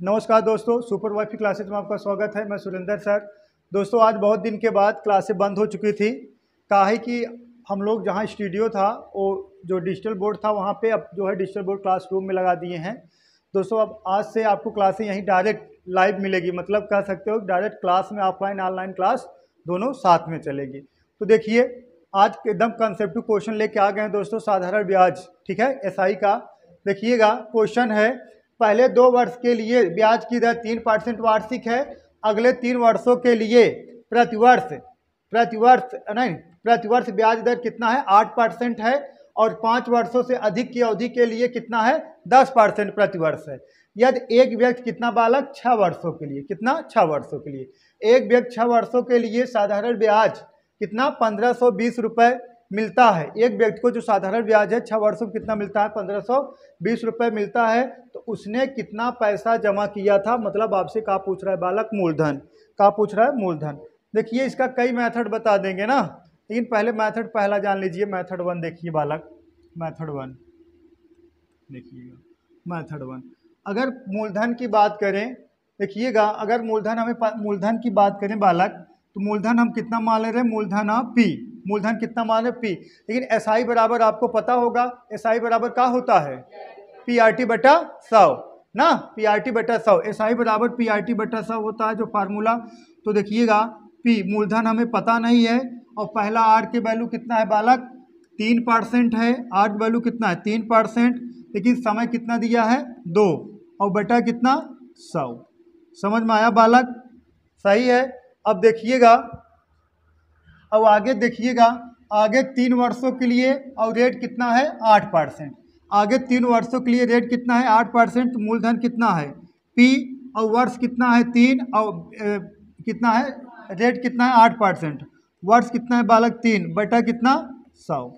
नमस्कार दोस्तों, super wifi classes में आपका स्वागत है। मैं सुरेंद्र सर। दोस्तों, आज बहुत दिन के बाद क्लासें बंद हो चुकी थी। काहे कि हम लोग जहां स्टूडियो था वो जो डिजिटल बोर्ड था वहां पे अब जो है डिजिटल बोर्ड क्लासरूम में लगा दिए हैं। दोस्तों, अब आज से आपको क्लासें यहीं डायरेक्ट लाइव मिलेगी, मतलब कह सकते हो डायरेक्ट क्लास में ऑफलाइन ऑनलाइन क्लास दोनों साथ में चलेगी। तो देखिए, आज एकदम कंसेप्टिव क्वेश्चन लेके आ गए हैं दोस्तों। साधारण ब्याज, ठीक है, एसआई का। देखिएगा, क्वेश्चन है पहले 2 वर्ष के लिए ब्याज की दर 3% वार्षिक है। अगले 3 वर्षों के लिए प्रतिवर्ष ब्याज दर कितना है? 8% है। और 5 वर्षों से अधिक की अवधि के लिए कितना है? 10% प्रतिवर्ष है। यदि एक व्यक्ति कितना बालक 6 वर्षों के लिए, कितना 6 वर्षों के लिए एक व्यक्ति 6 वर्षों के लिए साधारण ब्याज कितना 1520 रुपए मिलता है। एक व्यक्ति को जो साधारण ब्याज है 6 वर्षों में कितना मिलता है? 1520 रुपए मिलता है। तो उसने कितना पैसा जमा किया था? मतलब आपसे क्या पूछ रहा है बालक? मूलधन। क्या पूछ रहा है? मूलधन। देखिए, इसका कई मेथड बता देंगे ना, लेकिन पहले मेथड पहला जान लीजिए। मेथड 1 देखिए बालक, मेथड 1 देखिएगा। मेथड 1, अगर मूलधन की बात करें, देखिएगा, अगर मूलधन की बात करें बालक, तो मूलधन हम कितना मान ले रहे हैं? मूलधन पी। मूलधन कितना मान रहे? पी। लेकिन एसआई बराबर आपको पता होगा, एसआई बराबर क्या होता है? पीआरटी बटा 100 ना, पीआरटी बटा 100। एसआई बराबर पीआरटी बटा 100 होता है जो फार्मूला। तो देखिएगा, पी मूलधन हमें पता नहीं है, और पहला आर के वैल्यू कितना है बालक? 3% है। आर वैल्यू कितना है? 3%। लेकिन समय कितना दिया है? 2, और बटा कितना? 100। समझ में आया बालक? सही है। अब देखिएगा, अब आगे देखिएगा, आगे 3 वर्षों के लिए और रेट कितना है? 8%। आगे 3 वर्षों के लिए रेट कितना है? 8%। मूलधन कितना है? पी, और वर्ष कितना है? 3, और कितना है? रेट कितना है? 8%। वर्ष कितना है बालक? 3 बटा कितना? 100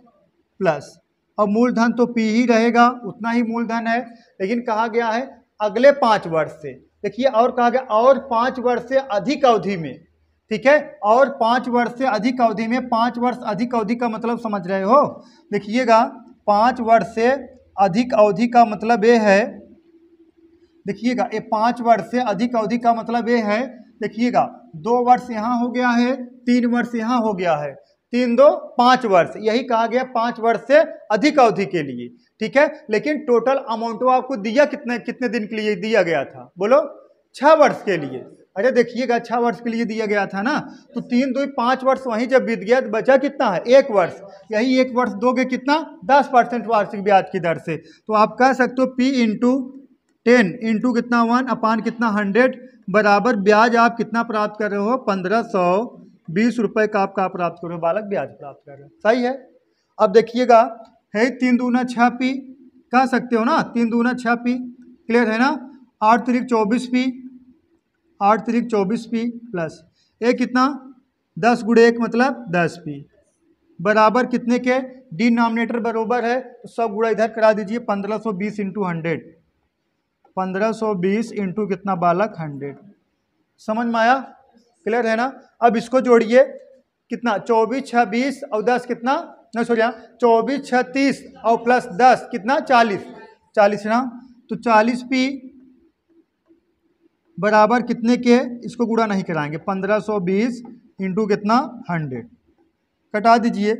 प्लस, और मूलधन तो पी ही रहेगा, उतना ही मूलधन है। लेकिन कहा गया है अगले 5 वर्ष से। देखिए, और कहा गया और 5 वर्ष से अधिक अवधि में, ठीक है, और 5 वर्ष से अधिक अवधि में। 5 वर्ष अधिक अवधि का मतलब समझ रहे हो? देखिएगा, 5 वर्ष से अधिक अवधि का मतलब ये है, देखिएगा, ये 5 वर्ष से अधिक अवधि का मतलब ये है, देखिएगा, 2 वर्ष यहाँ हो गया है, 3 वर्ष यहाँ हो गया है, 3 2 5 वर्ष, यही कहा गया 5 वर्ष से अधिक अवधि के लिए, ठीक है। लेकिन टोटल अमाउंट आपको दिया कितने कितने दिन के लिए दिया गया था? बोलो। 6 वर्ष के लिए। अरे देखिएगा, 6 वर्ष के लिए दिया गया था ना, तो 3 2 5 वर्ष वहीं जब बीत गया तो बचा कितना है? 1 वर्ष। यही 1 वर्ष दोगे कितना? 10% वार्षिक ब्याज की दर से। तो आप कह सकते हो P इंटू 10 इंटू कितना 1 अपान कितना 100 बराबर ब्याज आप कितना प्राप्त कर रहे हो? 1520 रुपए का आप प्राप्त कर रहे हो बालक? ब्याज प्राप्त कर रहे हो। सही है। अब देखिएगा, है 3 दूना 6 पी, कह सकते हो ना, 3 दूना 6 पी, क्लियर है ना। 8 3 24 पी, 8 3 24 पी प्लस एक कितना 10 गुणे 1 मतलब 10 पी बराबर कितने के? डिनोमिनेटर बराबर है तो सब गुणा इधर करा दीजिए। 1520 इंटू 100, 1520 इंटू कितना बालक? 100। समझ में आया? क्लियर है ना। अब इसको जोड़िए, कितना? 24 6 20 और 10 कितना? नहीं सॉरी, 24 6 30 और प्लस 10 कितना? 40। 40 ना, तो 40 पी बराबर कितने के? इसको गुणा नहीं कराएंगे। 1520 इंटू कितना? 100। कटा दीजिए,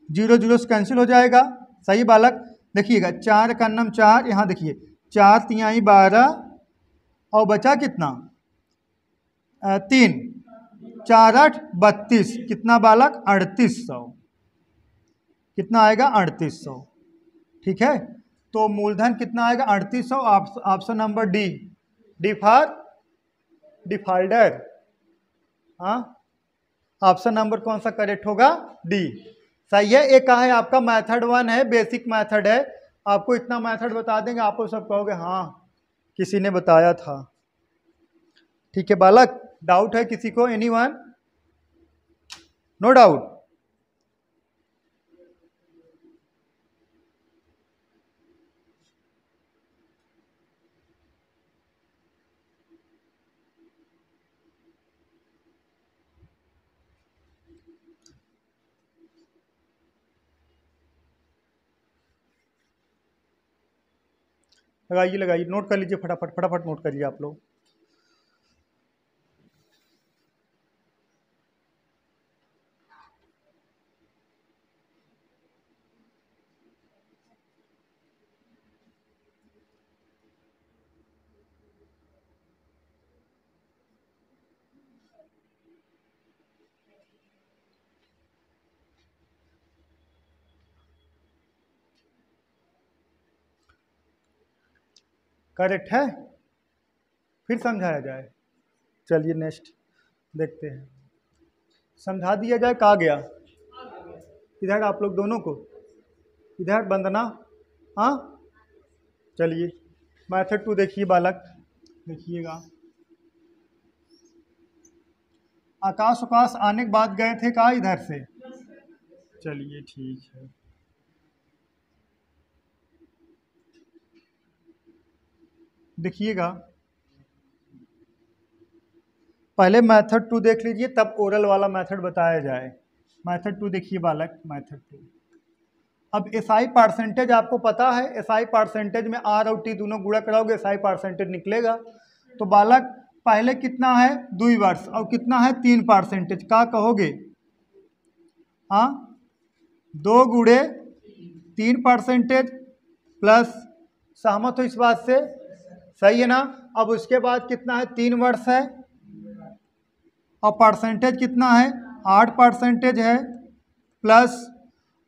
0 0 से कैंसिल हो जाएगा। सही बालक। देखिएगा, 4 का नम 4, यहाँ देखिए 4 तिहाई 12 और बचा कितना? 3, 4 8 32, कितना बालक? 3800। कितना आएगा? 3800। ठीक है। तो मूलधन कितना आएगा? 3800। Option number D, defaulter. हाँ, ऑप्शन नंबर कौन सा करेक्ट होगा? डी। सही है। एक कहा है आपका मेथड 1 है, बेसिक मेथड है। आपको इतना मेथड बता देंगे, आप सब कहोगे हाँ किसी ने बताया था। ठीक है बालक, डाउट है किसी को? एनीवन? No doubt. लगाइए लगाइए, नोट कर लीजिए फटाफट फटाफट नोट करिए आप लोग। करेक्ट है, फिर समझाया जाए। चलिए नेक्स्ट देखते हैं, समझा दिया जाए। कहाँ गया? इधर आप लोग दोनों को, इधर वंदना, हाँ चलिए मैथड 2 देखिए बालक, देखिएगा। आकाश उकाश आने के बाद गए थे कहाँ? इधर से। चलिए ठीक है, देखिएगा पहले मैथड 2 देख लीजिए, तब ओरल वाला मेथड बताया जाए। मेथड 2 देखिए बालक, मेथड 2। अब एसआई परसेंटेज आपको पता है, एसआई परसेंटेज में आर और टी दोनों गुणा कराओगे एसआई परसेंटेज निकलेगा। तो बालक पहले कितना है 2 वर्ष और कितना है 3%, क्या कहोगे? हाँ 2 गुणे 3% प्लस, सहमत हो इस बात से? सही है ना। अब उसके बाद कितना है 3 वर्ष है और परसेंटेज कितना है 8% है, प्लस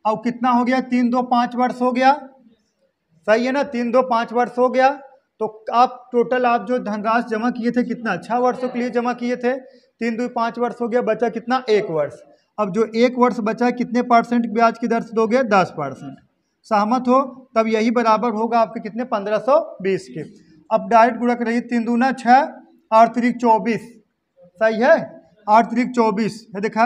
अब कितना हो गया 3 2 5 वर्ष हो गया। सही है ना, 3 2 5 वर्ष हो गया। तो आप टोटल आप जो धनराशि जमा किए थे कितना 6 वर्षों के लिए जमा किए थे, 3 2 5 वर्ष हो गया, बचा कितना 1 वर्ष। अब जो 1 वर्ष बचा कितने परसेंट ब्याज की दर से दोगे? 10%। सहमत हो? तब यही बराबर होगा आपके कितने 1520 के। अब डायरेक्ट गुणा करिए, 3 दूना 6 और 3 24। सही है, 8 3 24 है, देखा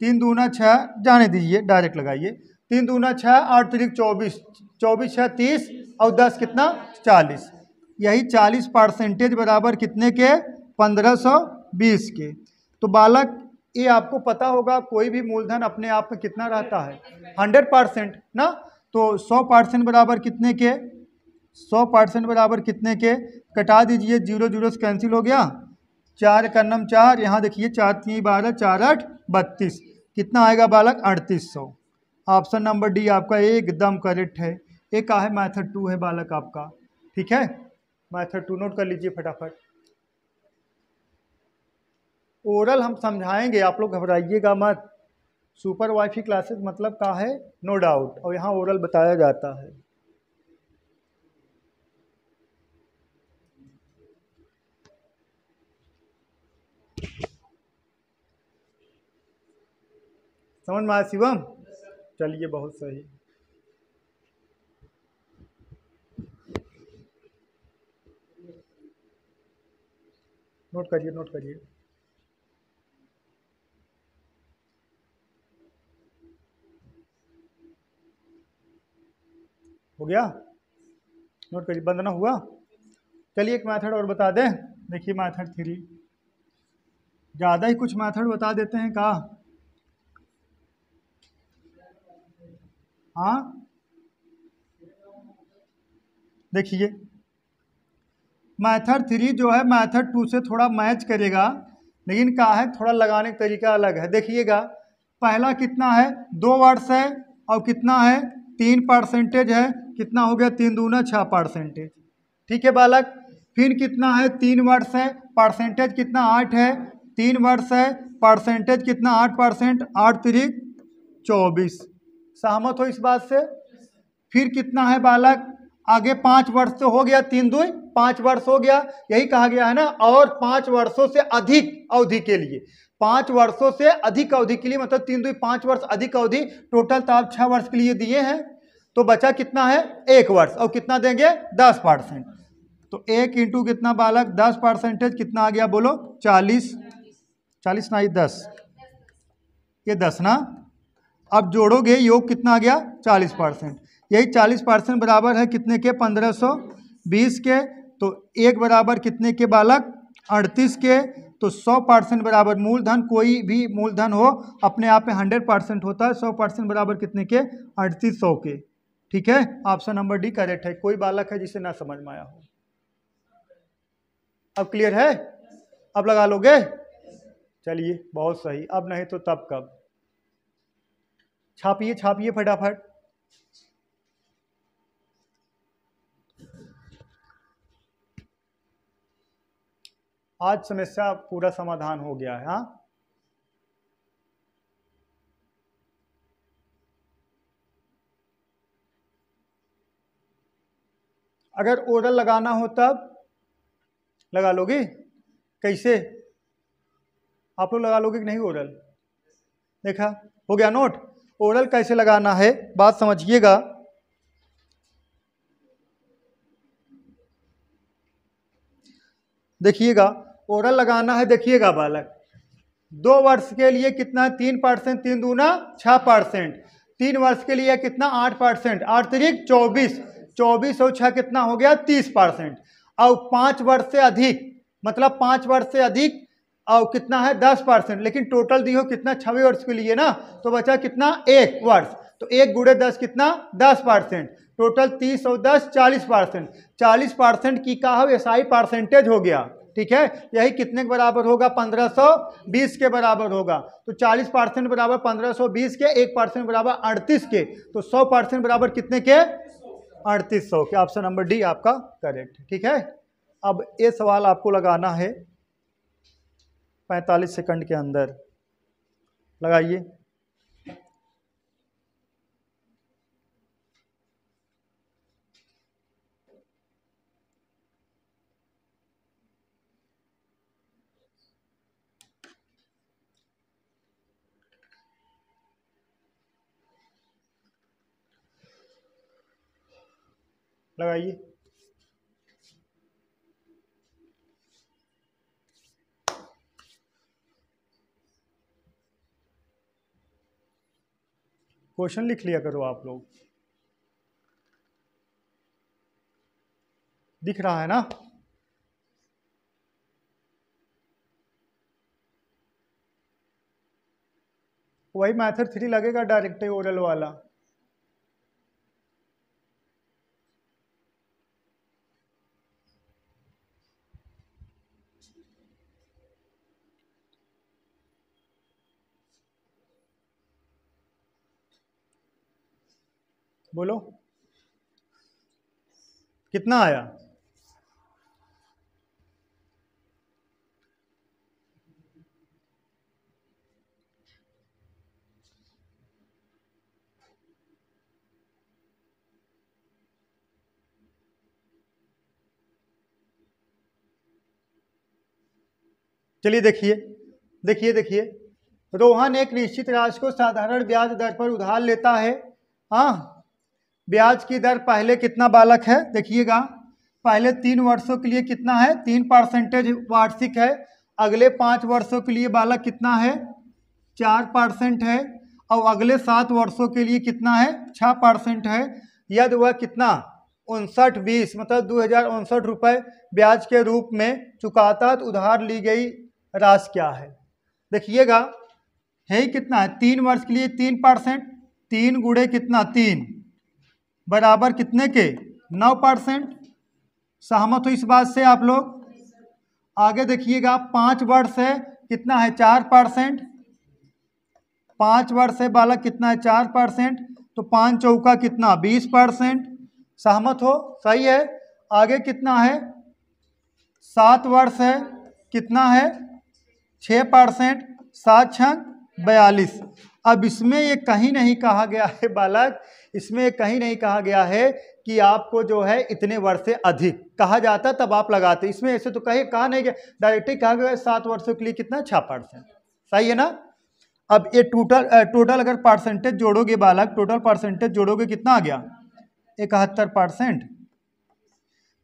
3 दूना 6, जाने दीजिए डायरेक्ट लगाइए। 3 दूना 6 8 3 24, 24 6 30 और 10 कितना 40। यही 40% बराबर कितने के? 1520 के। तो बालक ये आपको पता होगा, कोई भी मूलधन अपने आप में कितना रहता है 100% ना। तो 100% बराबर कितने के? 100% बराबर कितने के? कटा दीजिए, 0 0 से कैंसिल हो गया, 4 का नम 4, यहाँ देखिए 4 3 12 4 8 32, कितना आएगा बालक 3800। ऑप्शन नंबर डी आपका एकदम करेक्ट है। एक का है मैथड 2 है बालक आपका, ठीक है। मैथड 2 नोट कर लीजिए फटाफट। ओरल हम समझाएंगे, आप लोग घबराइएगा मत। सुपर वाईफाई क्लासेस मतलब का है, नो डाउट, और यहाँ ओरल बताया जाता है। समझ में आया शिवम? चलिए बहुत सही। नोट करिए नोट करिए। हो गया? नोट करिए, बंद ना हुआ? चलिए एक मेथड और बता दें, देखिए मेथड 3। ज़्यादा ही कुछ मेथड बता देते हैं का? हाँ देखिए मेथड 3 जो है मेथड 2 से थोड़ा मैच करेगा, लेकिन क्या है थोड़ा लगाने का तरीका अलग है। देखिएगा पहला कितना है 2 वर्ष है और कितना है 3% है, कितना हो गया 3 दूना 6%, ठीक है बालक। फिर कितना है 3 वर्ष है, परसेंटेज कितना 8 है, 3 वर्ष है, परसेंटेज कितना 8%, 8 3 24। सहमत हो इस बात से? फिर कितना है बालक आगे 5 वर्ष तो हो गया, 3 2 5 वर्ष हो गया, यही कहा गया है ना। और 5 वर्षों से अधिक अवधि के लिए, 5 वर्षों से अधिक अवधि के लिए मतलब 3 2 5 वर्ष अधिक अवधि, टोटल तो आप 6 वर्ष के लिए दिए हैं। तो बचा कितना है 1 वर्ष, और कितना देंगे 10%। तो 1 इंटू कितना बालक 10%, कितना आ गया बोलो 40, 40 ना 10, ये 10 ना। अब जोड़ोगे योग कितना आ गया 40%, यही 40% बराबर है कितने के 1520 के। तो 1 बराबर कितने के बालक 38 के। तो 100% बराबर मूलधन, कोई भी मूलधन हो अपने आप में 100% होता है, 100% बराबर कितने के 3800 के, ठीक है, ऑप्शन नंबर डी करेक्ट है। कोई बालक है जिसे ना समझ में आया हो? अब क्लियर है? अब लगा लोगे? चलिए बहुत सही। अब नहीं तो तब कब? छापिए छापिए फटाफट। आज समस्या पूरा समाधान हो गया है। हाँ, अगर ओरल लगाना हो तब लगा लोगे? कैसे आप लोग लगा लोगे कि नहीं ओरल? देखा, हो गया नोट। ओरल कैसे लगाना है बात समझिएगा। देखिएगा, ओरल लगाना है, देखिएगा बालक, 2 वर्ष के लिए कितना? 3%, 3 दूना 6%। 3 वर्ष के लिए कितना? 8%, 8 तिरिक 24, 24 और 6 कितना हो गया? 30%। और 5 वर्ष से अधिक, मतलब 5 वर्ष से अधिक और कितना है? 10%। लेकिन टोटल दी हो कितना? 6 वर्ष के लिए ना, तो बचा कितना? 1 वर्ष। तो 1 गुणे 10 कितना? 10%। टोटल 30 और 10 40%। 40% की का हो एसआई परसेंटेज हो गया। ठीक है, यही कितने के बराबर होगा? 1520 के बराबर होगा। तो 40% बराबर 1520 के, 1% बराबर 38 के, तो 100% बराबर कितने के? 3800 के। ऑप्शन नंबर डी आपका करेक्ट। ठीक है, अब ये सवाल आपको लगाना है 45 सेकंड के अंदर। लगाइए। लगाइए। क्वेश्चन लिख लिया करो आप लोग। दिख रहा है ना? वही मैथड 3 लगेगा, डायरेक्ट ओरल वाला। बोलो कितना आया? चलिए देखिए, देखिए देखिए, रोहन एक निश्चित राशि को साधारण ब्याज दर पर उधार लेता है। हाँ, ब्याज की दर पहले कितना बालक है? देखिएगा, पहले 3 वर्षों के लिए कितना है? 3% वार्षिक है। अगले 5 वर्षों के लिए बालक कितना है? 4% है। और अगले 7 वर्षों के लिए कितना है? 6% है। यदि वह कितना? 5920 मतलब 2059 रुपये ब्याज के रूप में चुकाता है, तो उधार ली गई राशि क्या है? देखिएगा, है ही कितना है? 3 वर्ष के लिए 3%, 3 गुणे कितना? 3 बराबर कितने के? 9%। सहमत हो इस बात से आप लोग? आगे देखिएगा, 5 वर्ष है, कितना है? 4%। 5 वर्ष है बालक, कितना है? 4%। तो 5 चौका कितना? 20%। सहमत हो? सही है। आगे कितना है? 7 वर्ष है, कितना है? 6%। 7 छंग 42। अब इसमें ये कहीं नहीं कहा गया है बालक, इसमें कहीं नहीं कहा गया है कि आपको जो है इतने वर्ष से अधिक कहा जाता तब आप लगाते। इसमें ऐसे तो कहा नहीं गया, डायरेक्टली कहा गया 7 वर्षों के लिए कितना? 6%। सही है ना? अब ये टोटल अगर परसेंटेज जोड़ोगे बालक, टोटल परसेंटेज जोड़ोगे कितना आ गया? 71%।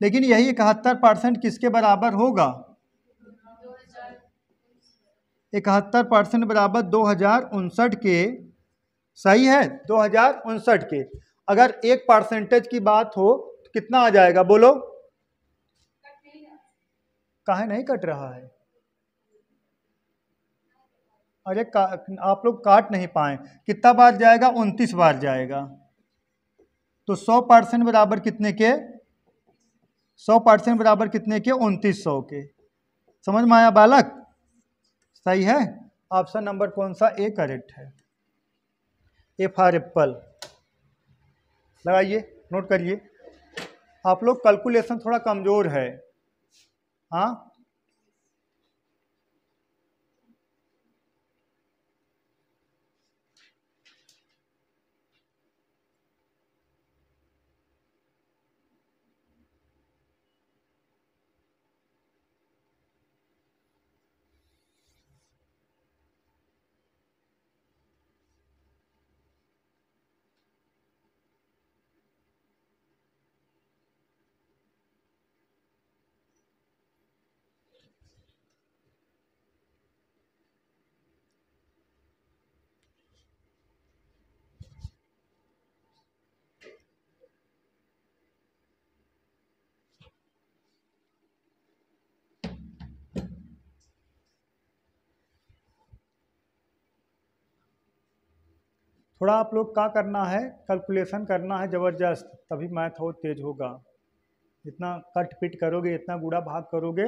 लेकिन यही 71% किसके बराबर होगा? 71% बराबर 2059 के। सही है, 2059 के। अगर 1% की बात हो तो कितना आ जाएगा? बोलो। काहे नहीं कट रहा है? अरे आप लोग काट नहीं पाए। कितना बार जाएगा? 29 बार जाएगा। तो 100% बराबर कितने के? 100% बराबर कितने के? 2900 के। समझ में आया बालक? सही है। ऑप्शन नंबर कौन सा? ए करेक्ट है। A for Apple. लगाइए, नोट करिए। आप लोग कैलकुलेशन थोड़ा कमजोर है। हाँ, थोड़ा आप लोग का करना है, कैलकुलेशन करना है ज़बरदस्त, तभी मैथ और तेज होगा। जितना कट पिट करोगे, इतना गुड़ा भाग करोगे,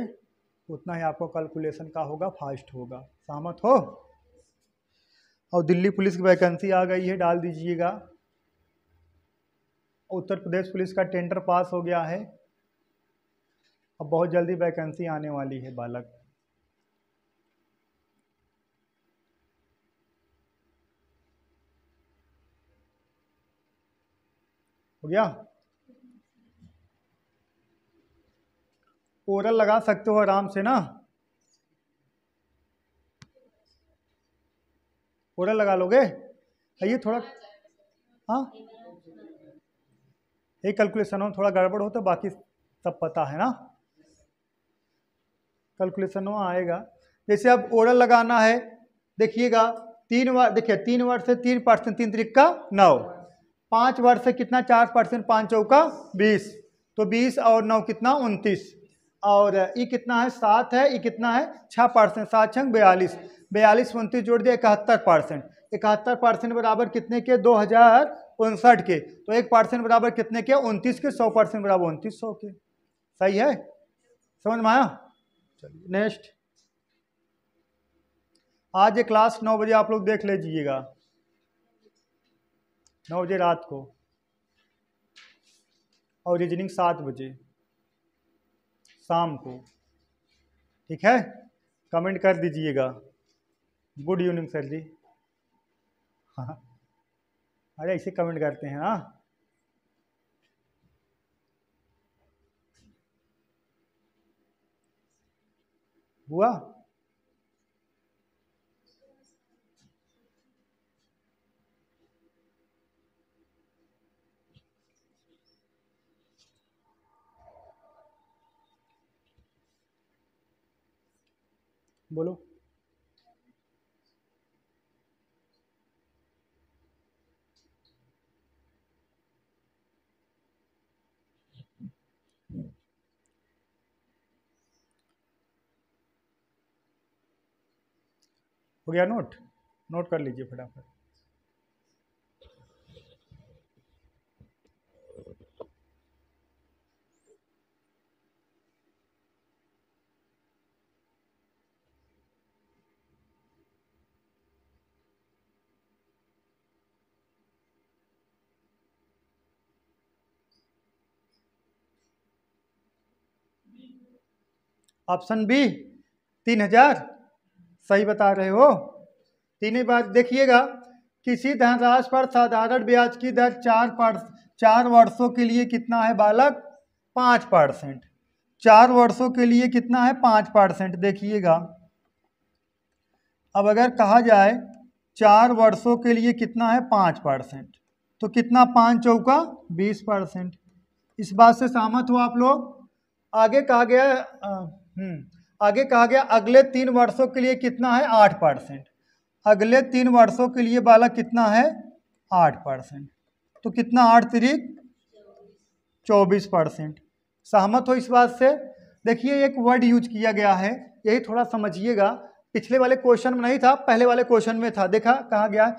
उतना ही आपको कैलकुलेशन का होगा, फास्ट होगा। सहमत हो? और दिल्ली पुलिस की वैकेंसी आ गई है, डाल दीजिएगा। उत्तर प्रदेश पुलिस का टेंडर पास हो गया है, अब बहुत जल्दी वैकेंसी आने वाली है बालक। हो गया? ओरल लगा सकते हो आराम से ना, ओरल लगा लोगे? ये थोड़ा, हाँ, ये कैलकुलेशन में थोड़ा गड़बड़ हो तो बाकी सब पता है ना, कैलकुलेशन में आएगा। जैसे अब ओरल लगाना है, देखिएगा 3 वर्ष, देखिए 3 वर्ष से 3%, 3 त्रिक का 9, 5 वर्ष से कितना? 4%, 5 चौका 20, तो 20 और 9 कितना? 29, और ये कितना है? 7 है, ये कितना है? 6%, 7 छंग 42, 42 29 जोड़ दिया 71%, 71% बराबर कितने के? 2059 के। तो 1% बराबर कितने के? 29 के। 100% बराबर 2900 के। सही है? समझ में आया? चलिए नेक्स्ट। आज ये क्लास 9 बजे आप लोग देख लीजिएगा, 9 बजे रात को, और रीजनिंग 7 बजे शाम को। ठीक है? कमेंट कर दीजिएगा। गुड इवनिंग सर जी। हाँ, अरे ऐसे कमेंट करते हैं। हाँ, हुआ? बोलो। हो गया नोट? नोट कर लीजिए फटाफट। ऑप्शन बी 3000 सही बता रहे हो। 3 बार देखिएगा, किसी धनराशि पर साधारण ब्याज की दर 4 वर्षों के लिए कितना है बालक? 5%। 4 वर्षों के लिए कितना है? 5%। देखिएगा, अब अगर कहा जाए 4 वर्षों के लिए कितना है? 5%, तो कितना? 5 चौका 20%। इस बात से सहमत हो आप लोग? आगे कहा गया आगे कहा गया अगले 3 वर्षों के लिए कितना है? 8%। अगले 3 वर्षों के लिए बालक कितना है? 8%, तो कितना? 8 तिरिक 24%। सहमत हो इस बात से? देखिए एक वर्ड यूज किया गया है, यही थोड़ा समझिएगा। पिछले वाले क्वेश्चन में नहीं था, पहले वाले क्वेश्चन में था। देखा, कहा गया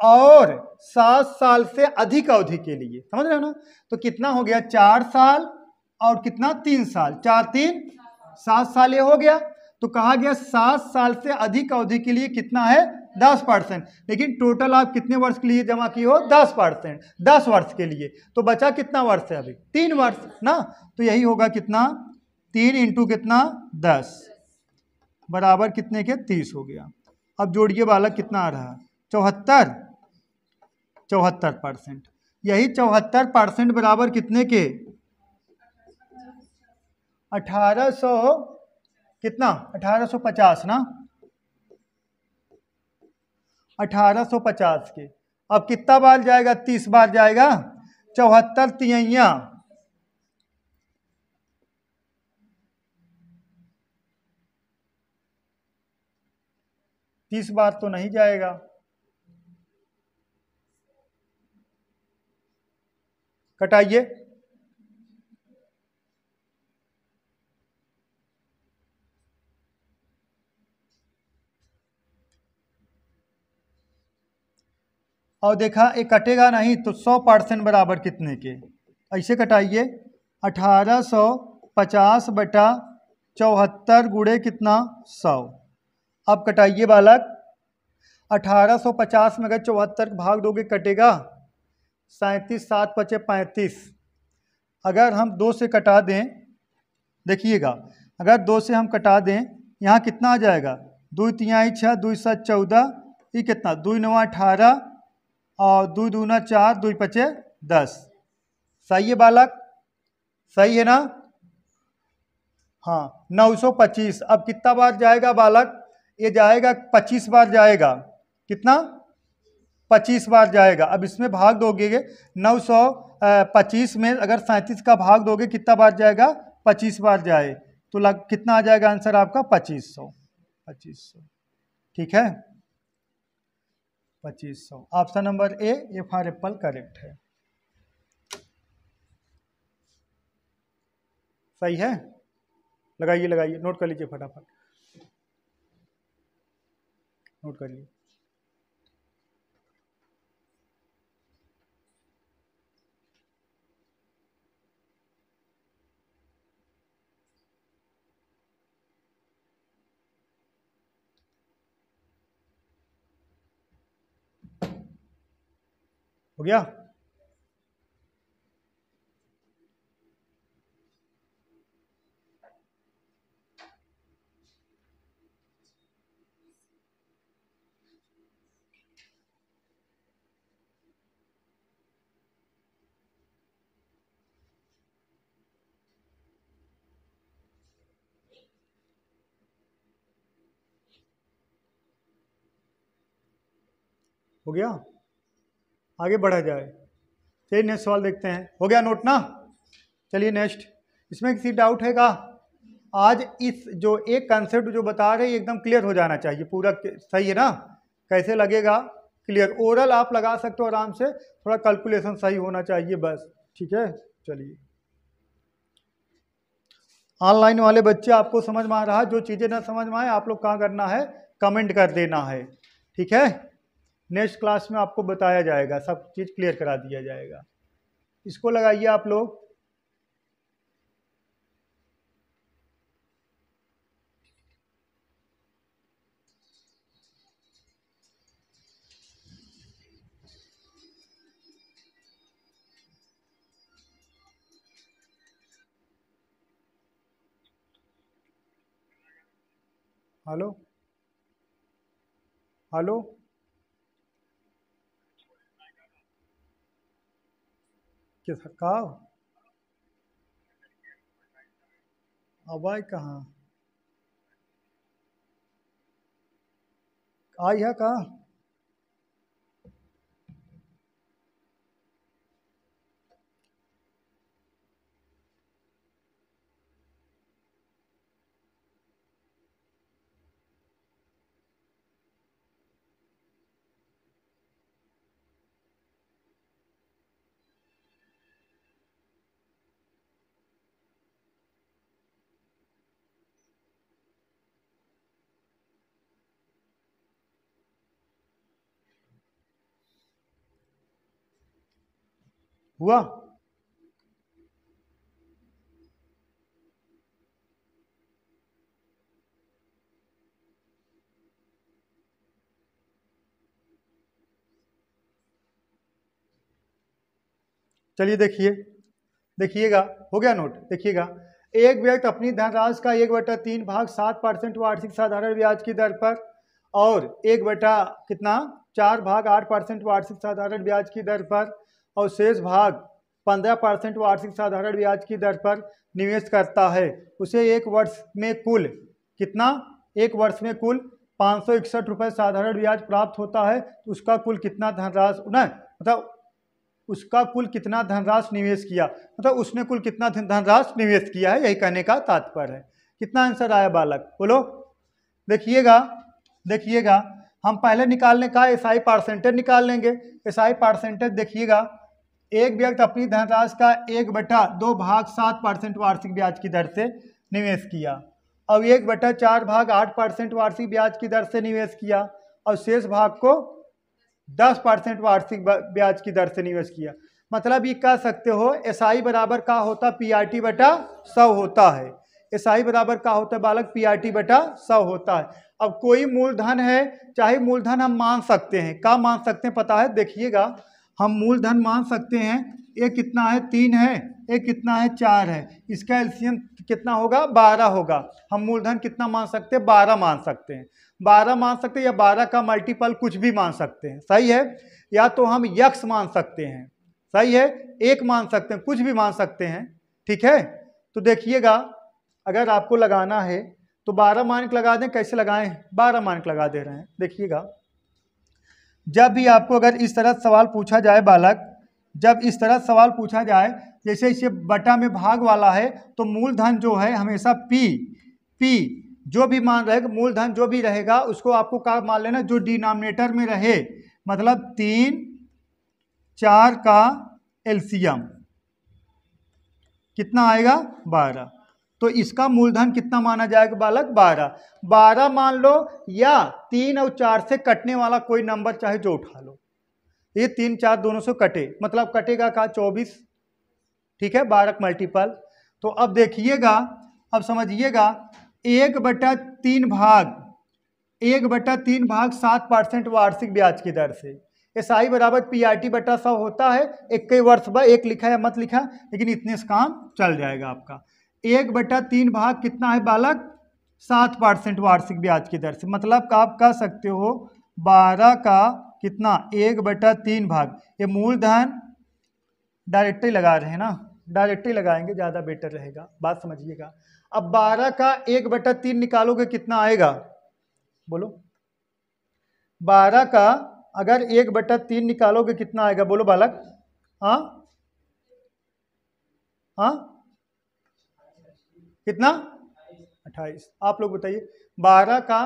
और 7 साल से अधिक अवधि के लिए, समझ रहे हो ना। तो कितना हो गया, 4 साल और कितना 3 साल, 4 3 7 साल ये हो गया। तो कहा गया 7 साल से अधिक अवधि के लिए कितना है 10%, लेकिन टोटल आप कितने वर्ष के लिए जमा किए हो 10%, 10 वर्ष के लिए। तो बचा कितना वर्ष है अभी 3 वर्ष ना। तो यही होगा कितना 3 इंटू कितना 10 बराबर कितने के 30 हो गया। अब जोड़िए बालक कितना आ रहा है 74%। यही 74% बराबर कितने के 1800 कितना 1850 ना, 1850 के। अब कितना बार जाएगा 30 बार जाएगा, 74 तिहैया 30 बार तो नहीं जाएगा, कटाइए। और देखा ये कटेगा नहीं तो 100% बराबर कितने के, ऐसे कटाइए 1850 बटा 74 गुणे कितना 100। अब कटाइए बालक 1850 में अगर 74 भाग दोगे कटेगा 37, 7 बचे 35। अगर हम 2 से कटा दें, देखिएगा अगर 2 से हम कटा दें यहाँ कितना आ जाएगा 2 तिहाई 6, 2 7 14, ये कितना 2 9 18 और 2 दूना 4, 2 पचे 10। सही है बालक, सही है ना। हाँ 925। अब कितना बार जाएगा बालक, ये जाएगा 25 बार जाएगा, कितना 25 बार जाएगा। अब इसमें भाग दोगे 925 में अगर 37 का भाग दोगे कितना बार जाएगा 25 बार जाए तो कितना आ जाएगा आंसर आपका 2500। ठीक है 2500। Option number A for Apple correct है, सही है। लगाइए लगाइए, नोट कर लीजिए फटाफट, नोट करिए। हो गया, हो गया, आगे बढ़ा जाए। चलिए नेक्स्ट सवाल देखते हैं। हो गया नोट ना। चलिए नेक्स्ट, इसमें किसी डाउट है का। आज इस जो एक कंसेप्ट जो बता रहे हैं एकदम क्लियर हो जाना चाहिए पूरा, सही है ना। कैसे लगेगा क्लियर, ओरल आप लगा सकते हो आराम से, थोड़ा कैलकुलेशन सही होना चाहिए बस, ठीक है। चलिए ऑनलाइन वाले बच्चे आपको समझ में आ रहा है, जो चीज़ें ना समझ में आए आप लोग कहाँ करना है कमेंट कर देना है, ठीक है। नेक्स्ट क्लास में आपको बताया जाएगा, सब चीज़ क्लियर करा दिया जाएगा। इसको लगाइए आप लोग। हेलो हेलो, किस कहा आवाज कहाँ आई है कहाँ। हुआ? चलिए देखिएगा, हो गया नोट। देखिएगा, एक व्यक्ति अपनी धनराशि का 1/3 भाग 7% वार्षिक साधारण ब्याज की दर पर और 1 कितना 4 भाग 8% वार्षिक साधारण ब्याज की दर पर और शेष भाग 15% वार्षिक साधारण ब्याज की दर पर निवेश करता है। उसे एक वर्ष में कुल कितना, एक वर्ष में कुल 561 रुपये साधारण ब्याज प्राप्त होता है। तो उसका कुल कितना धनराशि ना, मतलब उसका कुल कितना धनराशि निवेश किया, मतलब उसने कुल कितना धनराशि निवेश किया है, यही कहने का तात्पर्य है। कितना आंसर आया बालक, बोलो? देखिएगा हम पहले निकालने का एसआई परसेंटेज निकाल लेंगे। एसआई परसेंटेज देखिएगा, एक व्यक्ति अपनी धनराशि का 1/2 भाग 7% वार्षिक ब्याज की दर से निवेश किया और 1/4 भाग 8% वार्षिक ब्याज की दर से निवेश किया और शेष भाग को 10% वार्षिक ब्याज की दर से निवेश किया। मतलब ये कह सकते हो एसआई बराबर का होता पीआरटी बटा 100 होता है। एसआई बराबर का होता है बालक पीआरटी बटा 100 होता है। अब कोई मूलधन है, चाहे मूलधन हम मान सकते हैं, क्या मान सकते हैं पता है? देखिएगा, हम मूलधन मान सकते हैं, एक कितना है 3 है, एक कितना है 4 है, इसका एलसीएम कितना होगा 12 होगा। हम मूलधन कितना मान सकते हैं? 12 मान सकते हैं। 12 मान सकते हैं या 12 का मल्टीपल कुछ भी मान सकते हैं, सही है। या तो हम यक्स मान सकते हैं, सही है, 1 मान सकते हैं, कुछ भी मान सकते हैं, ठीक है। तो देखिएगा, अगर आपको लगाना है तो 12 मानक लगा दें। कैसे लगाएं? 12 मानक लगा दे रहे हैं। देखिएगा, जब भी आपको अगर इस तरह सवाल पूछा जाए बालक, जब इस तरह सवाल पूछा जाए, जैसे इसे बटा में भाग वाला है, तो मूलधन जो है हमेशा पी जो भी मान रहेगा, मूलधन जो भी रहेगा उसको आपको क्या मान लेना, जो डिनोमिनेटर में रहे, मतलब 3 4 का एलसीएम कितना आएगा 12। तो इसका मूलधन कितना माना जाएगा बालक? 12 मान लो, या 3 और 4 से कटने वाला कोई नंबर चाहे जो उठा लो। ये 3 4 दोनों से कटे, मतलब कटेगा का 24, ठीक है, 12 मल्टीपल। तो अब देखिएगा, अब समझिएगा, 1/3 भाग 7% वार्षिक ब्याज की दर से एसआई बराबर पीआरटी बटा 100 होता है। एक कई वर्ष बाद एक लिखा या मत लिखा, लेकिन इतने से काम चल जाएगा आपका। 1/3 भाग कितना है बालक? 7% वार्षिक ब्याज की दर से, मतलब आप कह सकते हो 12 का कितना 1/3 भाग, ये मूलधन डायरेक्ट ही लगा रहे हैं ना, डायरेक्ट ही लगाएंगे, ज़्यादा बेटर रहेगा, बात समझिएगा। अब 12 का 1/3 निकालोगे कितना आएगा, बोलो? 12 का अगर 1/3 निकालोगे कितना आएगा, बोलो बालक? हाँ, कितना? 28। आप लोग बताइए, 12 का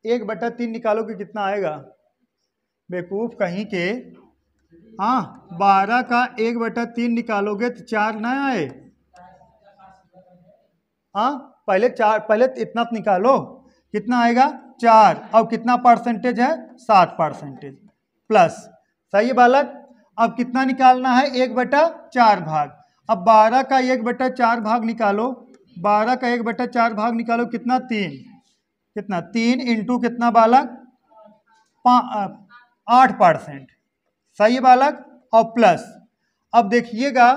1/3 निकालोगे कितना आएगा? बेवकूफ कहीं के, हाँ, 12 का 1/3 निकालोगे तो 4 ना आए? हाँ, पहले इतना तो निकालो, कितना आएगा 4, और कितना परसेंटेज है 7% प्लस, सही है बालक। अब कितना निकालना है? 1/4 भाग। अब 12 का 1/4 भाग निकालो, 12 का 1/4 भाग निकालो, कितना 3, कितना 3 इंटू कितना बालक 8%, सही है बालक, और प्लस। अब देखिएगा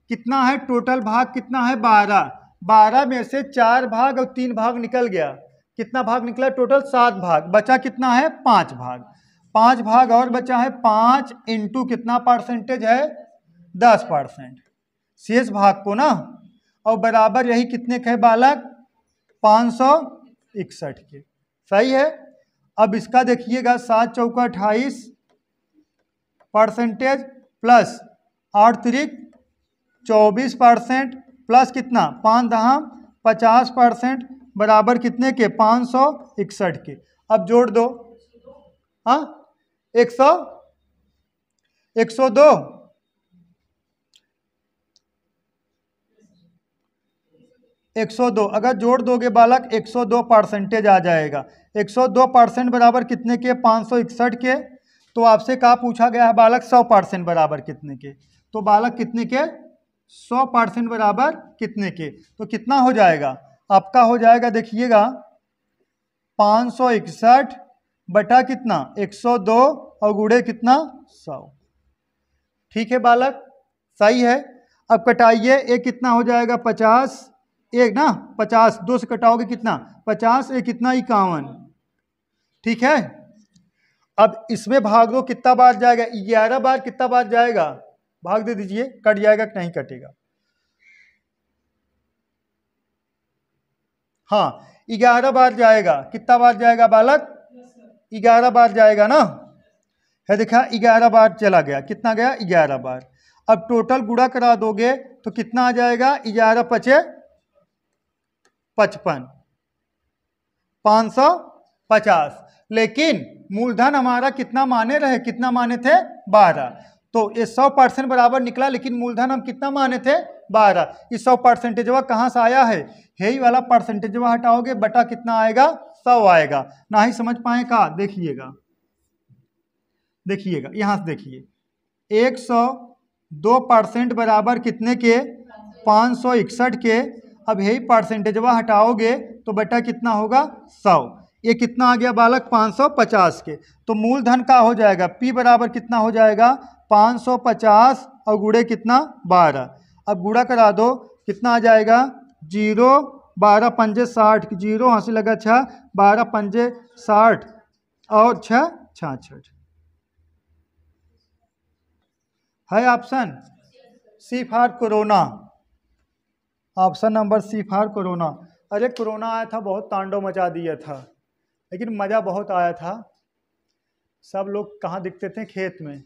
कितना है टोटल भाग, कितना है 12 में से 4 भाग और 3 भाग निकल गया, कितना भाग निकला टोटल? 7 भाग, बचा कितना है 5 भाग, 5 भाग और बचा है 5 इंटू कितना परसेंटेज है 10%, शेष भाग को ना, और बराबर यही कितने के है बालक 561 के, सही है। अब इसका देखिएगा 7 चौका 28% प्लस 8 तिरिक 24% प्लस कितना 5 दहम 50% बराबर कितने के 561 के। अब जोड़ दो, हाँ 102 102 अगर जोड़ दोगे बालक 102% आ जाएगा। 102% बराबर कितने के 561 के। तो आपसे क्या पूछा गया है बालक 100% बराबर कितने के। तो बालक कितने के 100% बराबर कितने के, तो कितना हो जाएगा आपका, हो जाएगा देखिएगा 561 बटा कितना 102 और गुणे कितना 100। ठीक है बालक, सही है। अब कटाइए, एक कितना हो जाएगा 50, एक ना 50 2 से कटाओगे कितना 50, एक कितना 51। ठीक है, अब इसमें भाग दो, कितना बार जाएगा 11 बार, कितना बार जाएगा भाग दे दीजिए, कट जाएगा कि नहीं कटेगा। हाँ 11 बार जाएगा, कितना बार जाएगा बालक 11 बार जाएगा ना, है देखा 11 बार चला गया, कितना गया 11 बार। अब टोटल गुणा करा दोगे तो कितना आ जाएगा 11 पचे 55, 550। लेकिन मूलधन हमारा कितना माने रहे, कितना माने थे 12, तो ये 100% बराबर निकला, लेकिन मूलधन हम कितना माने थे 12। ये 100% कहाँ से आया है, यही वाला परसेंटेज हटाओगे बटा कितना आएगा 100 आएगा। ना ही समझ पाए का, देखिएगा देखिएगा यहाँ से देखिए 102% बराबर कितने के 561 के। अब यही परसेंटेज हटाओगे तो बटा कितना होगा 100, ये कितना आ गया बालक 550 के। तो मूलधन का हो जाएगा P बराबर कितना हो जाएगा 550 और गुणे कितना 12। अब गुणा करा दो, कितना आ जाएगा 0 12 पंजे 60, 0 हासिल लगा 6, 12 पंजे 60 और 6 66। है option C for corona, option number C for corona. अरे कोरोना आया था, बहुत तांडव मचा दिया था, लेकिन मज़ा बहुत आया था। सब लोग कहाँ दिखते थे, खेत में।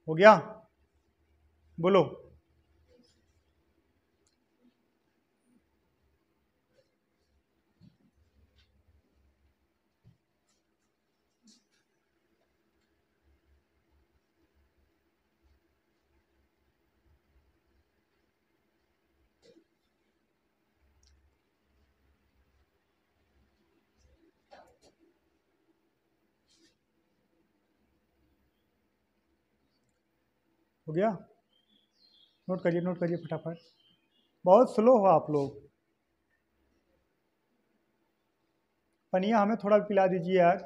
हो गया, बोलो। हो गया, नोट करिए फटाफट। बहुत स्लो हो आप लोग। पनिया हमें थोड़ा पिला दीजिए यार,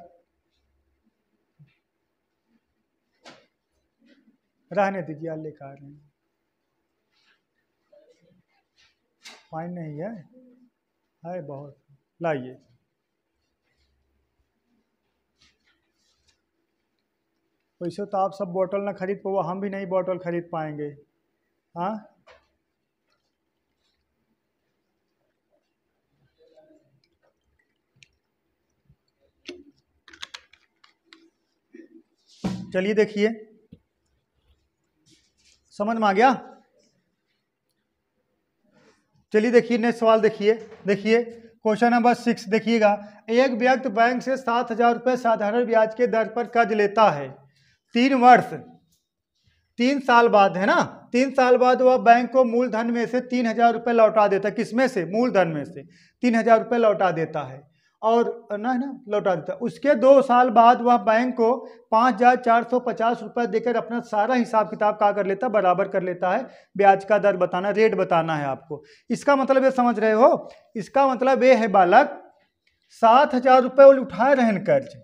रहने दीजिए यार, लेकर आ रहे हैं। पानी नहीं है बहुत, लाइए। वैसे तो आप सब बोतल ना खरीद पाओ, हम भी नहीं बोतल खरीद पाएंगे। हाँ चलिए देखिए, समझ में आ गया। चलिए देखिए नेक्स्ट सवाल देखिए क्वेश्चन नंबर 6 देखिएगा। एक व्यक्ति बैंक से 7,000 रुपये साधारण ब्याज के दर पर कर्ज लेता है। 3 साल बाद, है ना, 3 साल बाद वह बैंक को मूलधन में से 3,000 रुपये लौटा देता है। किसमें से, मूलधन में से 3,000 रुपये लौटा देता है, और ना लौटा देता है। उसके 2 साल बाद वह बैंक को 5,450 रुपये देकर अपना सारा हिसाब किताब क्या कर लेता है, बराबर कर लेता है। ब्याज का दर बताना, रेट बताना है आपको। इसका मतलब ये समझ रहे हो, इसका मतलब ये है बालक 7,000 रुपये उठाए रहन कर्ज,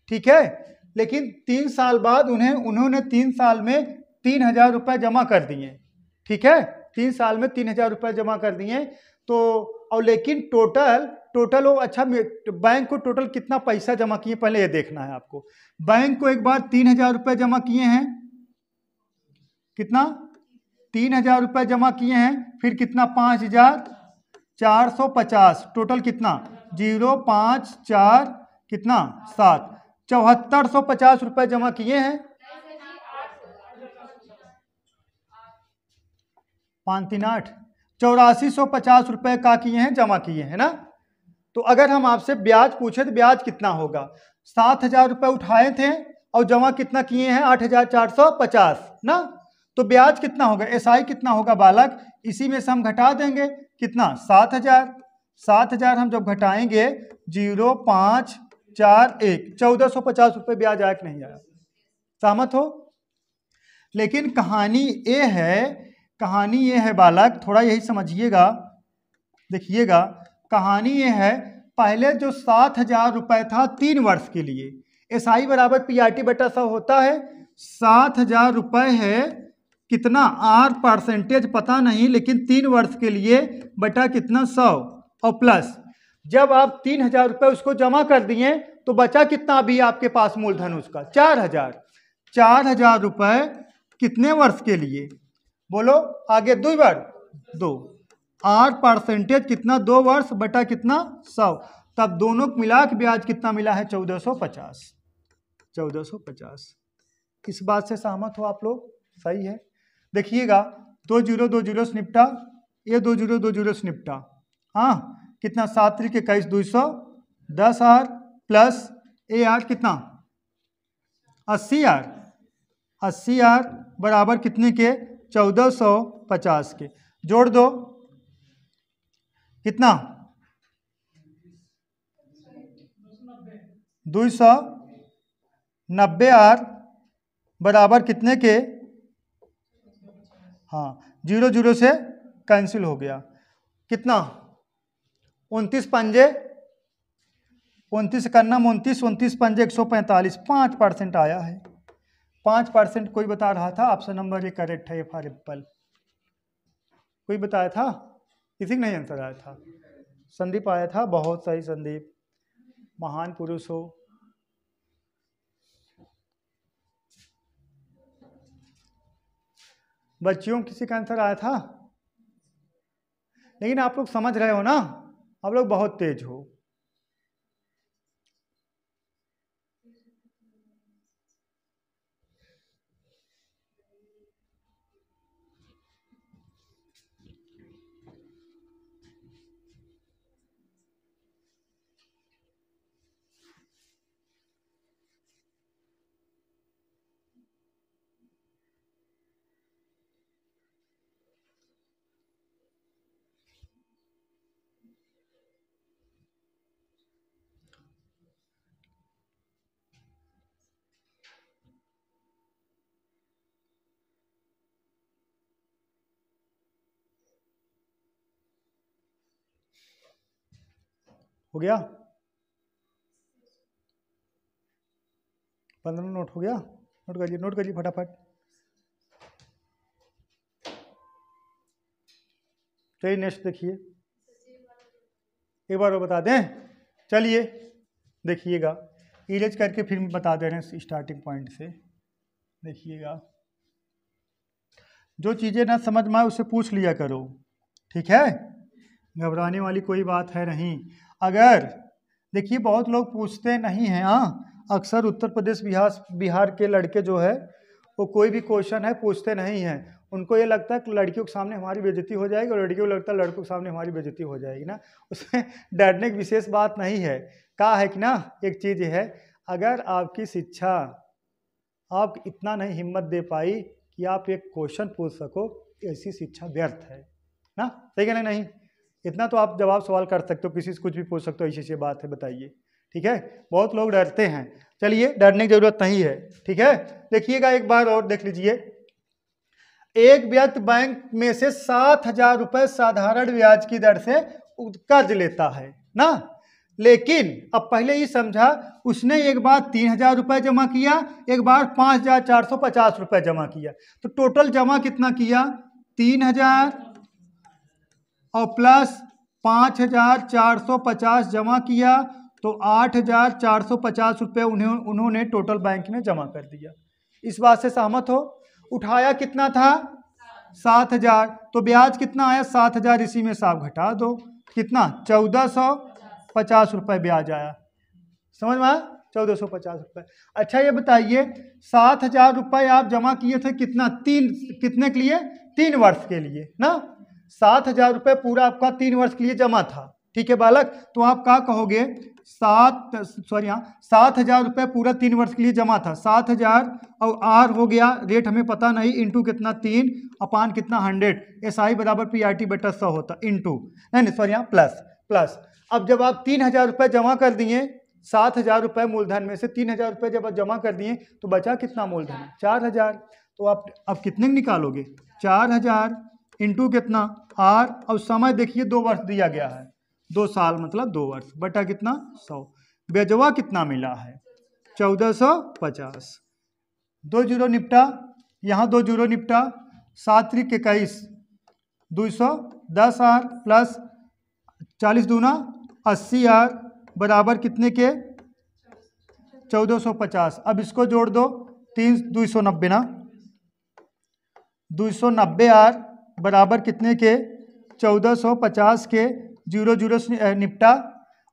ठीक है, लेकिन 3 साल बाद उन्होंने 3 साल में 3,000 रुपये जमा कर दिए, ठीक है, 3 साल में 3,000 रुपये जमा कर दिए। तो और लेकिन टोटल वो, अच्छा बैंक को टोटल कितना पैसा जमा किए पहले ये देखना है आपको। बैंक को एक बार 3,000 रुपये जमा किए हैं, कितना 3,000 रुपये जमा किए हैं, फिर कितना 5,450, टोटल कितना 0 5 4 कितना 7, 7,450 रुपये जमा किए हैं। 5 3 8, 8,450 रुपये का किए हैं, जमा किए हैं ना। तो अगर हम आपसे ब्याज पूछे तो ब्याज कितना होगा, 7,000 रुपये उठाए थे और जमा कितना किए हैं 8,450 ना। तो ब्याज कितना होगा, एसआई कितना होगा बालक, इसी में से हम घटा देंगे कितना 7,000। 7,000 हम जब घटाएंगे 0,541 1450 रुपये ब्याज आया कि नहीं आया, सहमत हो। लेकिन कहानी ये है बालक, थोड़ा यही समझिएगा, देखिएगा कहानी ये है, पहले जो 7,000 रुपये था 3 वर्ष के लिए, एसआई बराबर पीआरटी बटा 100 होता है। 7,000 रुपये है, कितना आर परसेंटेज पता नहीं, लेकिन 3 वर्ष के लिए बटा कितना 100, और प्लस जब आप 3,000 रुपये उसको जमा कर दिए तो बचा कितना अभी आपके पास मूलधन उसका 4,000। 4,000 रुपये कितने वर्ष के लिए, बोलो आगे 2 बार 2, आर परसेंटेज कितना 2 वर्ष बटा कितना 100, तब दोनों मिला के ब्याज कितना मिला है 1450। 1450, इस बात से सहमत हो आप लोग, सही है। देखिएगा 2 0 2 0 से निपटा, ये 2 0 2 0 से निपटा, हाँ कितना 7 3 21 210 आर प्लस ए आर कितना 80 आर, 80 आर बराबर कितने के 1450 के, जोड़ दो कितना 290 आर बराबर कितने के, हाँ 0 0 से कैंसिल हो गया, कितना 29 पंजे 29 करना 29 29 पंजे 145, 5% आया है। 5% कोई बता रहा था, ऑप्शन नंबर ये करेक्ट है, फॉर एप्पल। कोई बताया था, किसी का नहीं आंसर आया था, संदीप आया था, बहुत सही संदीप, महान पुरुष हो। बच्चियों किसी का आंसर आया था, लेकिन आप लोग समझ रहे हो ना, आप लोग बहुत तेज हो। हो गया 15 नोट हो गया, नोट करिए फटाफट। चलिए नेक्स्ट देखिए, एक बार वो बता दें, चलिए देखिएगा, इरेज करके फिर बता दे रहे हैं स्टार्टिंग पॉइंट से। देखिएगा जो चीज़ें ना समझ में आए उससे पूछ लिया करो, ठीक है, घबराने वाली कोई बात है नहीं। अगर देखिए बहुत लोग पूछते नहीं हैं, हाँ अक्सर उत्तर प्रदेश बिहार के लड़के जो है वो कोई भी क्वेश्चन है पूछते नहीं हैं, उनको ये लगता है कि लड़कियों के सामने हमारी बेइज्जती हो जाएगी, और लड़कियों को लगता है लड़कों के सामने हमारी बेइज्जती हो जाएगी ना, उसमें डरने की विशेष बात नहीं है। कहा है कि ना, एक चीज़ है, अगर आपकी शिक्षा आप इतना नहीं हिम्मत दे पाई कि आप एक क्वेश्चन पूछ सको, ऐसी शिक्षा व्यर्थ है ना, सही कहना नहीं, इतना तो आप जवाब सवाल कर सकते हो, किसी से कुछ भी पूछ सकते हो, ऐसी बात है, बताइए, ठीक है। बहुत लोग डरते हैं, चलिए डरने की जरूरत नहीं है, ठीक है। देखिएगा एक बार और देख लीजिए, एक व्यक्ति बैंक में से 7,000 रुपये साधारण ब्याज की दर से कर्ज लेता है ना, लेकिन अब पहले ही समझा, उसने एक बार 3,000 रुपये जमा किया, एक बार 5,450 रुपये जमा किया, तो टोटल जमा कितना किया 3,000 और प्लस 5,450 जमा किया, तो 8,450 रुपये उन्होंने टोटल बैंक में जमा कर दिया। इस बात से सहमत हो। उठाया कितना था 7,000, तो ब्याज कितना आया 7,000, इसी में से आप घटा दो, कितना 1,450 रुपये ब्याज आया, समझ में आया, 1,450 रुपये। अच्छा ये बताइए 7,000 रुपये आप जमा किए थे कितने के लिए 3 वर्ष के लिए ना, 7,000 रुपये पूरा आपका 3 वर्ष के लिए जमा था ठीक है बालक, तो आप क्या कहोगे, 7,000 रुपये पूरा 3 वर्ष के लिए जमा था, 7,000 और आर हो गया रेट हमें पता नहीं, इंटू कितना 3 अपान कितना 100, SI बराबर PRT बटा 100 होता, इंटू नहीं सॉरी यहाँ प्लस। अब जब आप 3,000 रुपये जमा कर दिए, 7,000 रुपये मूलधन में से 3,000 रुपये जब आप जमा कर दिए तो बचा कितना मूलधन, 4,000। तो आप अब कितने निकालोगे, 4,000 इंटू कितना आर, और समय देखिए 2 वर्ष दिया गया है, 2 साल मतलब 2 वर्ष बटा कितना 100, ब्याजवा कितना मिला है 1450। 2 जीरो निपटा, यहाँ 2 जीरो निपटा, 7 त्रिक 21, 210 आर प्लस 40 दूना 80 आर बराबर कितने के 1450। अब इसको जोड़ दो, 290 ना, 290 आर बराबर कितने के 1450 के, 0 से निपटा,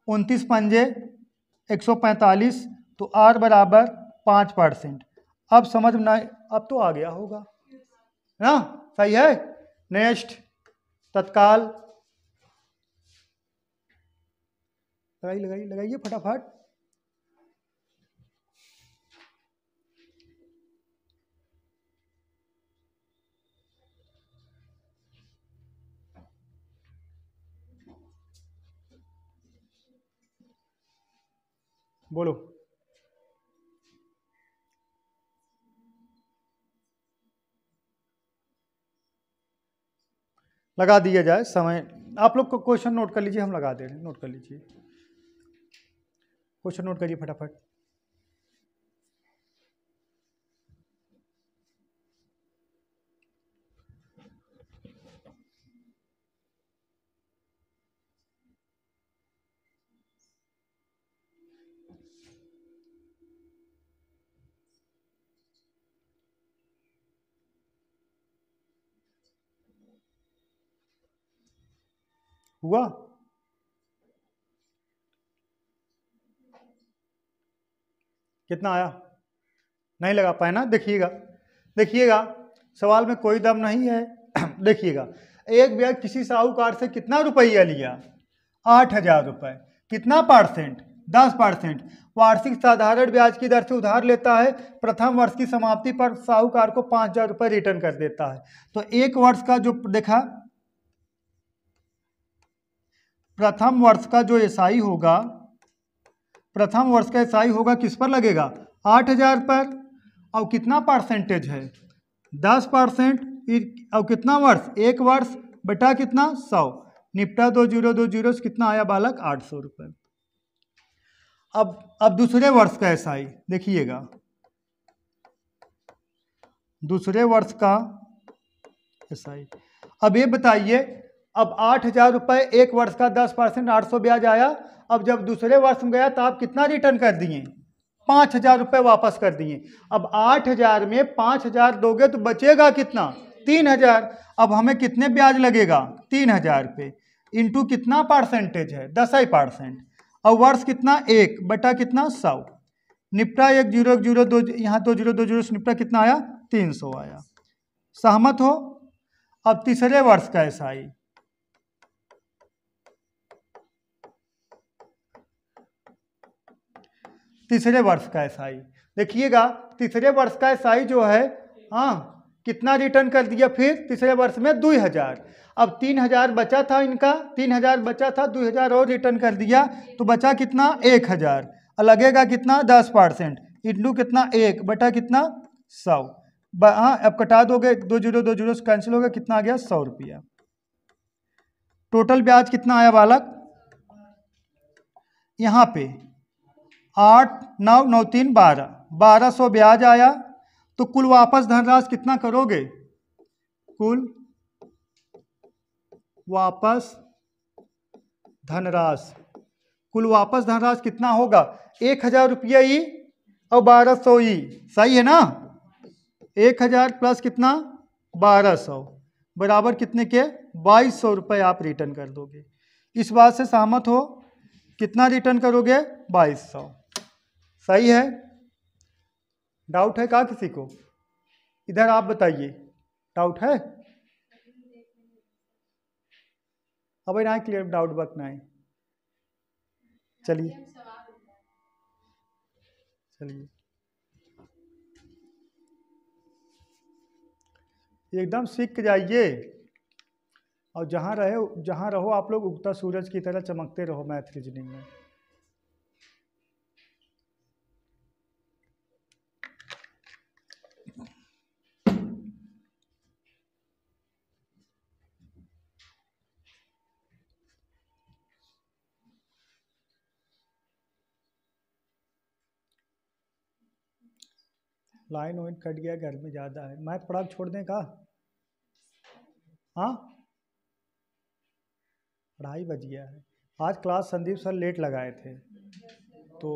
29 पंजे 145, तो आर बराबर 5%। अब समझ में ना, अब तो आ गया होगा ना, सही है। नेक्स्ट तत्काल लगाइए फटाफट। बोलो, लगा दिया जाए समय। आप लोग को क्वेश्चन नोट कर लीजिए, हम लगा दे रहे हैं, नोट कर लीजिए, क्वेश्चन नोट करिए फटाफट। हुआ, कितना आया, नहीं लगा पाए ना, देखिएगा सवाल में कोई दम नहीं है। देखिएगा, एक व्यक्ति किसी साहूकार से कितना रुपया लिया, 8,000 रुपये, कितना परसेंट, 10%, वार्षिक साधारण ब्याज की दर से उधार लेता है, प्रथम वर्ष की समाप्ति पर साहूकार को 5,000 रुपये रिटर्न कर देता है। तो एक वर्ष का जो देखा, प्रथम वर्ष का जो एसआई होगा, प्रथम वर्ष का एसआई होगा किस पर लगेगा, 8,000 पर, और कितना परसेंटेज है 10%, और कितना वर्ष, एक वर्ष बटा कितना 100, निपटा 2020 से कितना आया बालक 800 रुपये। अब दूसरे वर्ष का एसआई देखिएगा, दूसरे वर्ष का एसआई, अब ये बताइए, अब 8,000 रुपये एक वर्ष का 10% 800 ब्याज आया। अब जब दूसरे वर्ष में गया तो आप कितना रिटर्न कर दिए, 5,000 रुपये वापस कर दिए। अब 8,000 में 5,000 दोगे तो बचेगा कितना, 3,000। अब हमें कितने ब्याज लगेगा, 3,000 पे, इंटू कितना परसेंटेज है 10%, और वर्ष कितना 1 बटा कितना 100, निपटा 1 0 1 0 2, यहाँ 2 0 2 0 से निपटा कितना आया 300 आया। सहमत हो। अब तीसरे वर्ष का एसआई, तीसरे वर्ष का एसआई देखिएगा, तीसरे वर्ष का एसआई जो है, हाँ कितना रिटर्न कर दिया फिर तीसरे वर्ष में 2,000। अब 3,000 बचा था इनका, 3,000 बचा था, 2,000 और रिटर्न कर दिया, तो बचा कितना 1,000, लगेगा कितना 10%, इंटू कितना 1 बटा कितना 100, हाँ अब कटा दोगे, 2 0 2 0 से कैंसिल होगा, कितना आ गया 100 रुपया। टोटल ब्याज कितना आया बालक, यहाँ पे 8 9 9 3 12, 1,200 ब्याज आया। तो कुल वापस धनराशि कितना करोगे, कुल वापस धनराशि, कुल वापस धनराशि कितना होगा, 1,000 रुपया ही और 1,200 ही, सही है ना। 1,000 प्लस कितना 1,200 बराबर कितने के 2,200 रुपये आप रिटर्न कर दोगे। इस बात से सहमत हो, कितना रिटर्न करोगे 2,200, सही है। डाउट है क्या किसी को, इधर आप बताइए, डाउट है। अब ना क्लियर डाउट बतना है। चलिए चलिए, एकदम सीख के जाइए, और जहाँ रहो आप लोग उगता सूरज की तरह चमकते रहो मैथ रीजनिंग में। लाइन वाइन कट गया, गर्मी ज़्यादा है, मैथ पढ़ा छोड़ दें का? हाँ, 2:30 बज गया है। आज क्लास संदीप सर लेट लगाए थे, तो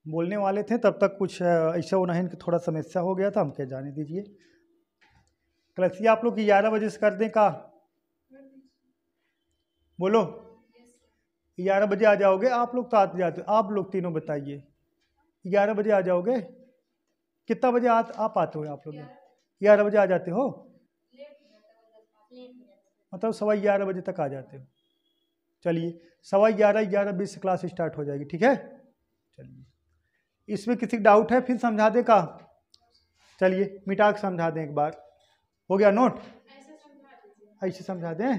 बोलने वाले थे, तब तक कुछ ऐसा वो नहीं कि थोड़ा समस्या हो गया था, हम क्या जाने दीजिए। क्लासिया आप लोग 11 बजे से कर दें का? बोलो, 11 बजे आ जाओगे आप लोग? तो आते जाते हो आप लोग तीनों, बताइए 11 बजे आ जाओगे? कितना बजे आप आते हो आप लोग? 11 बजे आ जाते हो, मतलब 11:15 बजे तक आ जाते हो। चलिए 11:15 11:20 से क्लास स्टार्ट हो जाएगी, ठीक है। चलिए, इसमें किसी डाउट है फिर समझा दें का? चलिए मिटा के समझा दें एक बार, हो गया नोट? ऐसे समझा दें,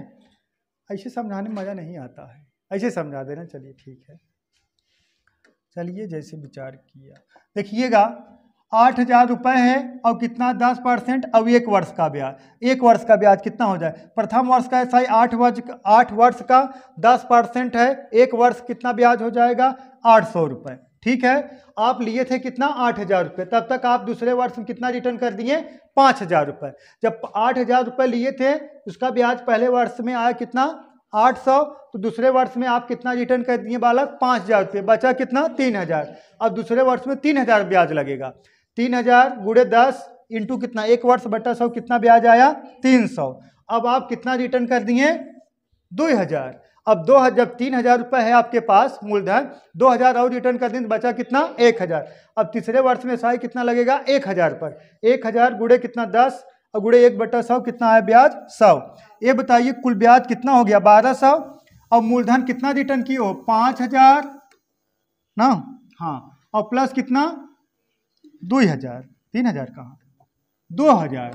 ऐसे समझाने में मज़ा नहीं आता है, ऐसे समझा देना। चलिए ठीक है, चलिए जैसे विचार किया, देखिएगा 8,000 रुपये है, और कितना 10%, अब 1 वर्ष का ब्याज। 1 वर्ष का ब्याज कितना हो जाए? प्रथम वर्ष का ऐसा ही 8 वर्ष का 10% है, 1 वर्ष कितना ब्याज हो जाएगा? 800 रुपये, ठीक है। आप लिए थे कितना? 8,000 रुपये, तब तक आप दूसरे वर्ष में कितना रिटर्न कर दिए? 5,000 रुपये। जब 8,000 रुपये लिए थे, उसका ब्याज पहले वर्ष में आया कितना? 800, तो दूसरे वर्ष में आप कितना रिटर्न कर दिए बालक? 5,000 रुपये, बचा कितना? 3,000। अब दूसरे वर्ष में 3,000 ब्याज लगेगा। 3,000 गुणे 10 इंटू कितना? 1 वर्ष बटा 100, कितना ब्याज आया? 300। अब आप कितना रिटर्न कर दिए? 2,000। अब 2,000, जब 3,000 रुपये है आपके पास मूलधन, 2,000 और रिटर्न कर दें, बचा कितना? 1,000। अब तीसरे वर्ष में साई कितना लगेगा? 1,000 पर। 1,000 गुणे कितना? 10, और गुणे 1 बटा 100, कितना है ब्याज? 100। ये बताइए कुल ब्याज कितना हो गया? 1,200। और मूलधन कितना रिटर्न किए हो? 5,000 ना, हाँ, और प्लस कितना? 2,000। 3,000 कहाँ? 2,000।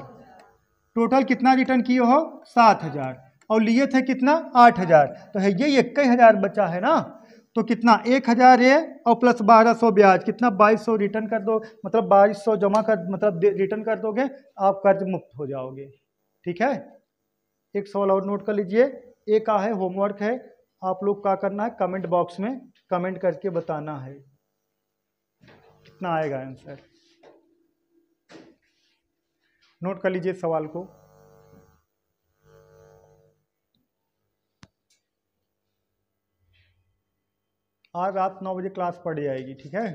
टोटल कितना रिटर्न किए हो? 7,000। और लिए थे कितना? 8,000। तो है ये 21,000 बचा है ना, तो कितना? 1,000 ये और प्लस 1,200 ब्याज, कितना? 2,200 रिटर्न कर दो, मतलब 2,200 जमा कर, मतलब रिटर्न कर दोगे, आप कर्ज मुक्त हो जाओगे, ठीक है। एक सवाल और नोट कर लीजिए, एक का है होमवर्क है, आप लोग क्या करना है? कमेंट बॉक्स में कमेंट करके बताना है कितना आएगा आंसर। नोट कर लीजिए सवाल को। आज रात 9 बजे क्लास पढ़ जाएगी, ठीक है।